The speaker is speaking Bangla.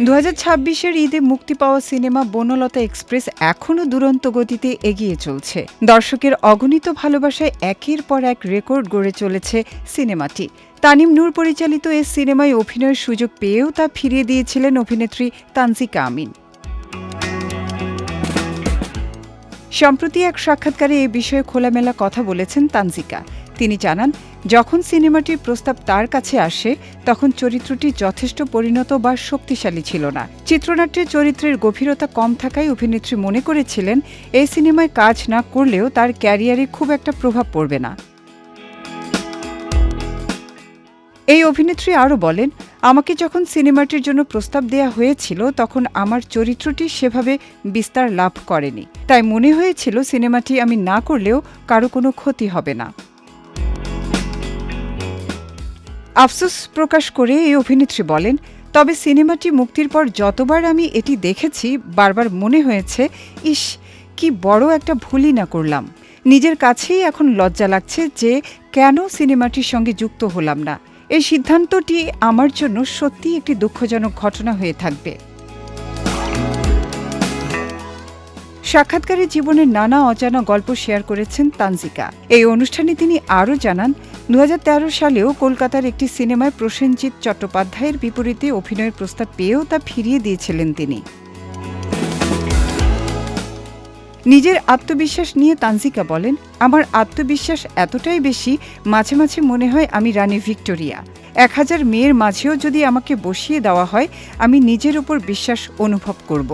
2026-এর ঈদে মুক্তি পাওয়া সিনেমা বনলতা এক্সপ্রেস এখনও দুরন্ত গতিতে এগিয়ে চলছে। দর্শকের অগণিত ভালোবাসায় একের পর এক রেকর্ড গড়ে চলেছে সিনেমাটি। তানিম নূর পরিচালিত এই সিনেমায় অভিনয়ের সুযোগ পেয়েও তা ফিরিয়ে দিয়েছিলেন অভিনেত্রী তানজিকা আমিন। সম্প্রতি এক সাক্ষাৎকারে এ বিষয়ে খোলামেলা কথা বলেছেন তানজিকা। তিনি জানান, যখন সিনেমাটির প্রস্তাব তার কাছে আসে তখন চরিত্রটি যথেষ্ট পরিণত বা শক্তিশালী ছিল না। চিত্রনাট্যে চরিত্রের গভীরতা কম থাকায় অভিনেত্রী মনে করেছিলেন এই সিনেমায় কাজ না করলেও তার ক্যারিয়ারে খুব একটা প্রভাব পড়বে না। এই অভিনেত্রী আরও বলেন, আমাকে যখন সিনেমাটির জন্য প্রস্তাব দেয়া হয়েছিল তখন আমার চরিত্রটি সেভাবে বিস্তার লাভ করেনি, তাই মনে হয়েছিল সিনেমাটি আমি না করলেও কারো কোনো ক্ষতি হবে না। আফসোস প্রকাশ করে এই অভিনেত্রী বলেন, তবে সিনেমাটি মুক্তির পর যতবার আমি এটি দেখেছি বারবার মনে হয়েছে, ইস, কি বড় একটা ভুলই না করলাম। নিজের কাছেই এখন লজ্জা লাগছে যে কেন সিনেমাটির সঙ্গে যুক্ত হলাম না। এই সিদ্ধান্তটি আমার জন্য সত্যিই একটি দুঃখজনক ঘটনা হয়ে থাকবে। সাক্ষাৎকারে জীবনের নানা অজানা গল্প শেয়ার করেছেন তানজিকা। এই অনুষ্ঠানে তিনি আরও জানান, 2013 সালেও কলকাতার একটি সিনেমায় প্রসেনজিৎ চট্টোপাধ্যায়ের বিপরীতে অভিনয়ের প্রস্তাব পেয়েও তা ফিরিয়ে দিয়েছিলেন তিনি। নিজের আত্মবিশ্বাস নিয়ে তানজিকা বলেন, আমার আত্মবিশ্বাস এতটাই বেশি, মাঝে মাঝে মনে হয় আমি রানী ভিক্টোরিয়া। 1000 মেয়ের মাঝেও যদি আমাকে বসিয়ে দেওয়া হয়, আমি নিজের উপর বিশ্বাস অনুভব করব।